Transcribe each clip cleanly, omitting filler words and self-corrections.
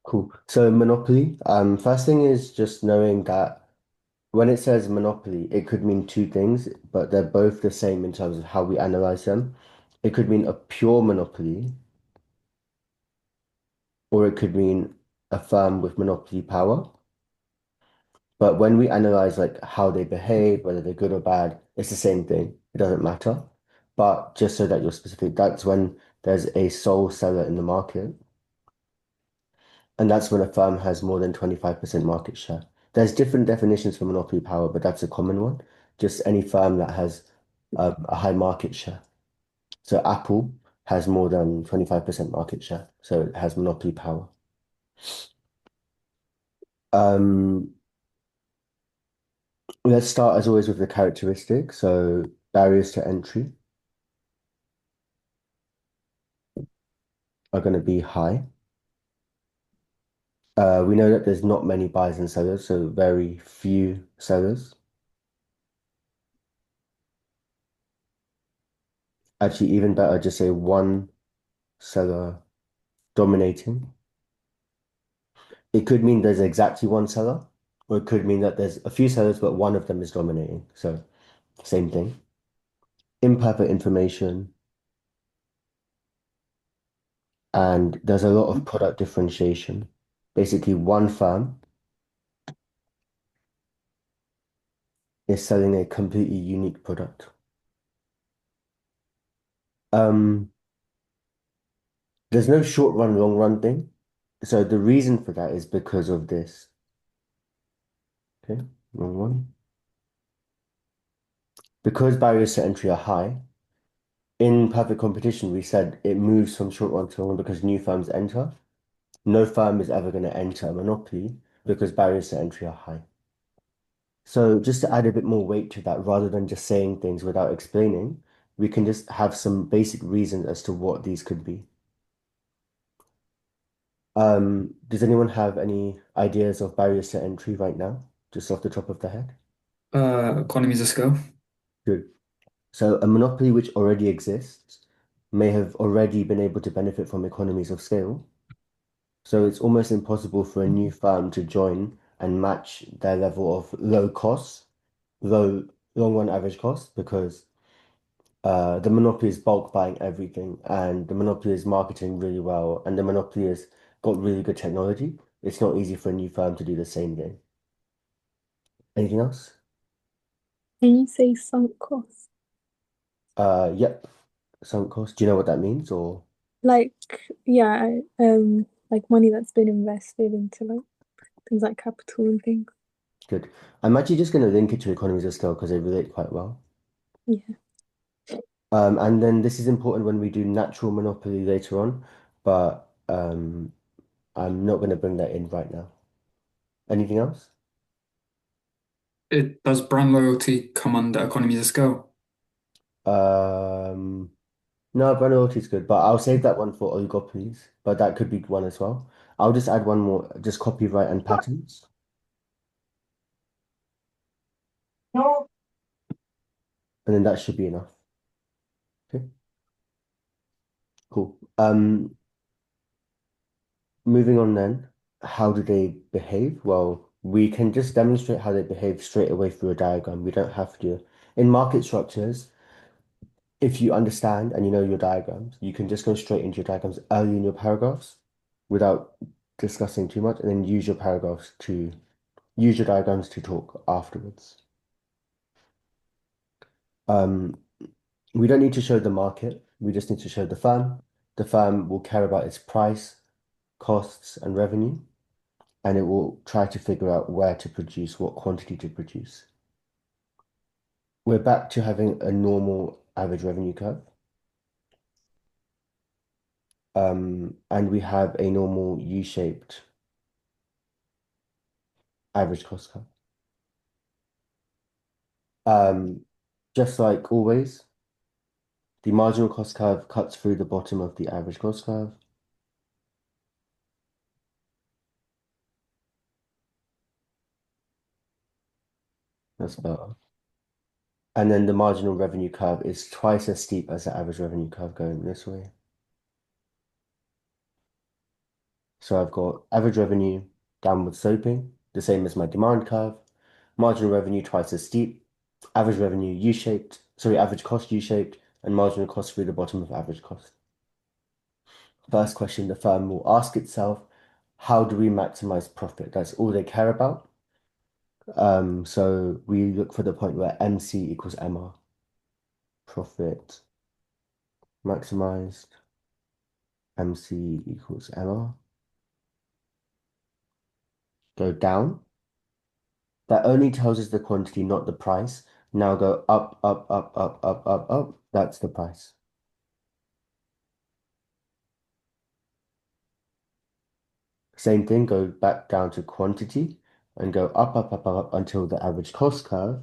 Cool. So monopoly, first thing is just knowing that when it says monopoly, it could mean two things, but they're both the same in terms of how we analyze them. It could mean a pure monopoly, or it could mean a firm with monopoly power. But when we analyze like how they behave, whether they're good or bad, it's the same thing. It doesn't matter. But just so that you're specific, that's when there's a sole seller in the market. And that's when a firm has more than 25% market share. There's different definitions for monopoly power, but that's a common one. Just any firm that has a high market share. So Apple has more than 25% market share, so it has monopoly power. Um, let's start as always with the characteristics. So barriers to entry are going to be high. We know that there's not many buyers and sellers, so very few sellers. Actually, even better, just say one seller dominating. It could mean there's exactly one seller, or it could mean that there's a few sellers, but one of them is dominating. So same thing. Imperfect information, and there's a lot of product differentiation. Basically, one firm is selling a completely unique product. Um, there's no short run, long run thing. So the reason for that is because of this. Okay, wrong one. Because barriers to entry are high, in perfect competition, we said it moves from short run to long run because new firms enter. No firm is ever going to enter a monopoly because barriers to entry are high. So just to add a bit more weight to that, rather than just saying things without explaining, we can just have some basic reasons as to what these could be. Does anyone have any ideas of barriers to entry right now, just off the top of the head? Economies of scale. Good. So a monopoly which already exists may have already been able to benefit from economies of scale. So it's almost impossible for a new firm to join and match their level of low costs, low long run average costs, because the monopoly is bulk buying everything, and the monopoly is marketing really well, and the monopoly has got really good technology. It's not easy for a new firm to do the same thing. Anything else? Can you say sunk cost? Yep. Sunk cost. Do you know what that means? Or Like, yeah, like money that's been invested into like things like capital and things. good. I'm actually just going to link it to economies of scale because they relate quite well. Yeah. And then this is important when we do natural monopoly later on, but I'm not going to bring that in right now. Anything else? It does brand loyalty come under economies of scale? Um, no, brand loyalty is good, but I'll save that one for oligopolies, but that could be one as well. I'll just add one more, just copyright and patents, No. and then that should be enough. Okay, cool. Moving on then, how do they behave? Well, we can just demonstrate how they behave straight away through a diagram. We don't have to. In market structures, if you understand and you know your diagrams, you can just go straight into your diagrams early in your paragraphs without discussing too much, and then use your diagrams to talk afterwards. Um, we don't need to show the market. We just need to show the firm. The firm will care about its price, costs, and revenue, and it will try to figure out where to produce, what quantity to produce. We're back to having a normal average revenue curve. And we have a normal U-shaped average cost curve. Um, just like always, the marginal cost curve cuts through the bottom of the average cost curve. That's better. And then the marginal revenue curve is twice as steep as the average revenue curve going this way. So I've got average revenue, downward sloping, the same as my demand curve, marginal revenue twice as steep, average revenue U-shaped, sorry, average cost U-shaped, and marginal cost through the bottom of average cost. First question the firm will ask itself, how do we maximize profit? That's all they care about. So we look for the point where MC equals MR, profit maximized, MC equals MR. Go down. That only tells us the quantity, not the price. Now go up, up, up, up, up, up, up. That's the price. Same thing, go back down to quantity and go up, up, up, up, up until the average cost curve,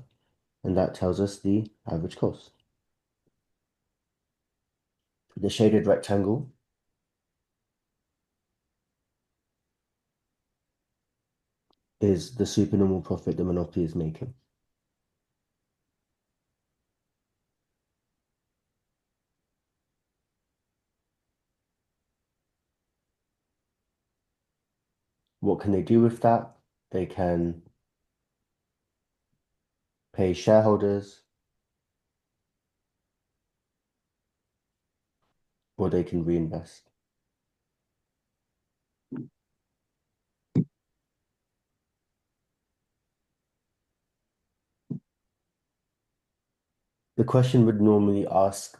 and that tells us the average cost. The shaded rectangle is the supernormal profit the monopoly is making. What can they do with that? They can pay shareholders, or they can reinvest. The question would normally ask,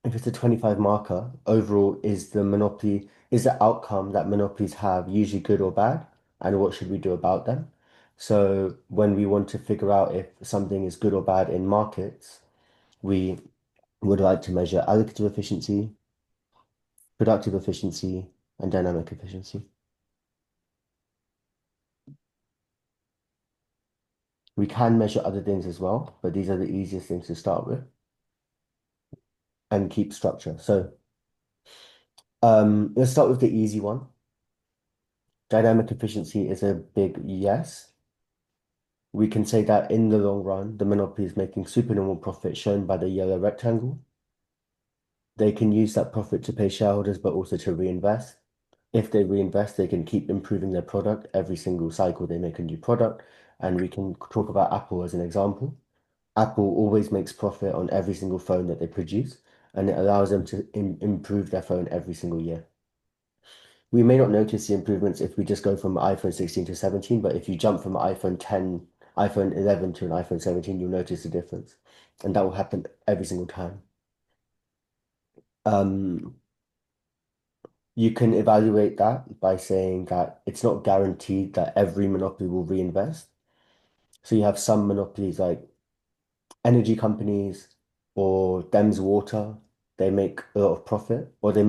if it's a 25 marker, overall, is the outcome that monopolies have usually good or bad? And what should we do about them? So when we want to figure out if something is good or bad in markets, we would like to measure allocative efficiency, productive efficiency, and dynamic efficiency. We can measure other things as well, but these are the easiest things to start with and keep structure. So let's start with the easy one. Dynamic efficiency is a big yes. We can say that in the long run, the monopoly is making supernormal profit shown by the yellow rectangle. They can use that profit to pay shareholders, but also to reinvest. If they reinvest, they can keep improving their product every single cycle they make a new product. And we can talk about Apple as an example. Apple always makes profit on every single phone that they produce, and it allows them to improve their phone every single year. We may not notice the improvements if we just go from iPhone 16 to 17, but if you jump from iPhone 10, iPhone 11 to an iPhone 17, you'll notice the difference. And that will happen every single time. Um, you can evaluate that by saying that it's not guaranteed that every monopoly will reinvest. So you have some monopolies like energy companies or Thames Water, they make a lot of profit, or they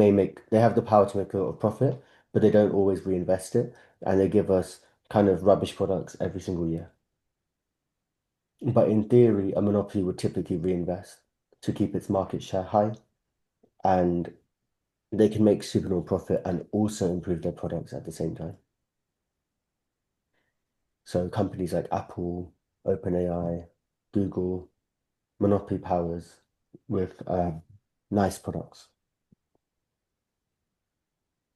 have the power to make a lot of profit, but they don't always reinvest it, and they give us kind of rubbish products every single year. But in theory, a monopoly would typically reinvest to keep its market share high, and they can make supernormal profit and also improve their products at the same time. So companies like Apple, OpenAI, Google, monopoly powers with nice products.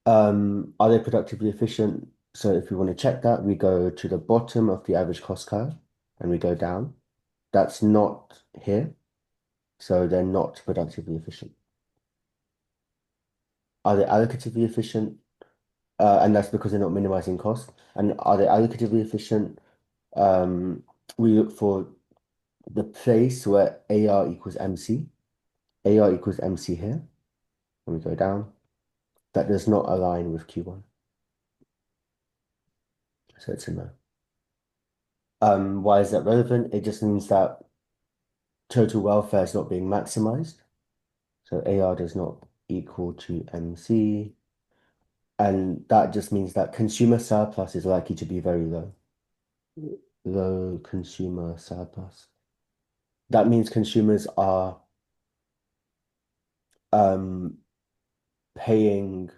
Are they productively efficient? So if we want to check that, we go to the bottom of the average cost curve and we go down. That's not here, so they're not productively efficient. Are they allocatively efficient? And that's because they're not minimizing cost. And are they allocatively efficient? Um, we look for the place where AR equals MC. AR equals MC here. And we go down. That does not align with Q1. So it's a no. Why is that relevant? It just means that total welfare is not being maximized. So AR does not equal to MC. And that just means that consumer surplus is likely to be very low. Low consumer surplus. That means consumers are um, paying,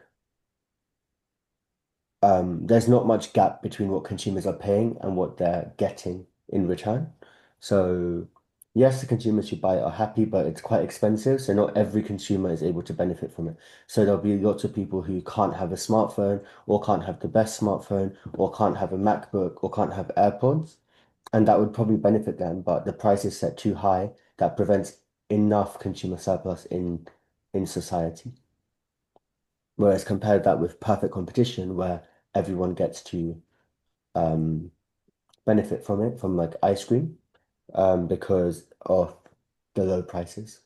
there's not much gap between what consumers are paying and what they're getting in return. So Yes, the consumers who buy it are happy, but it's quite expensive, so not every consumer is able to benefit from it. So there'll be lots of people who can't have a smartphone, or can't have the best smartphone, or can't have a MacBook, or can't have AirPods, and that would probably benefit them, but the price is set too high that prevents enough consumer surplus in society. Whereas compare that with perfect competition, where everyone gets to um, benefit from it, from like ice cream, because of the low prices.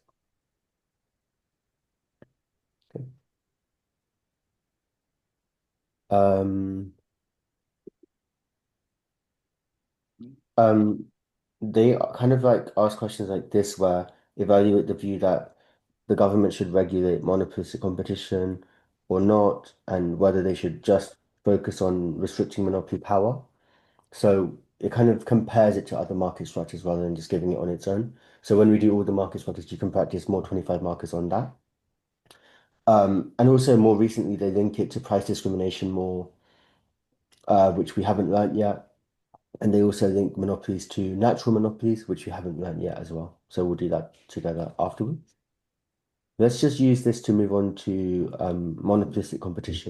Okay. Um, um, they kind of like ask questions like this, where evaluate the view that the government should regulate monopolistic competition or not, and whether they should just focus on restricting monopoly power. So it kind of compares it to other market structures rather than just giving it on its own. So when we do all the market structures, you can practice more 25 markers on that. And also more recently, they link it to price discrimination more, which we haven't learnt yet. And they also link monopolies to natural monopolies, which we haven't learnt yet as well. So we'll do that together afterwards. Let's just use this to move on to monopolistic competition.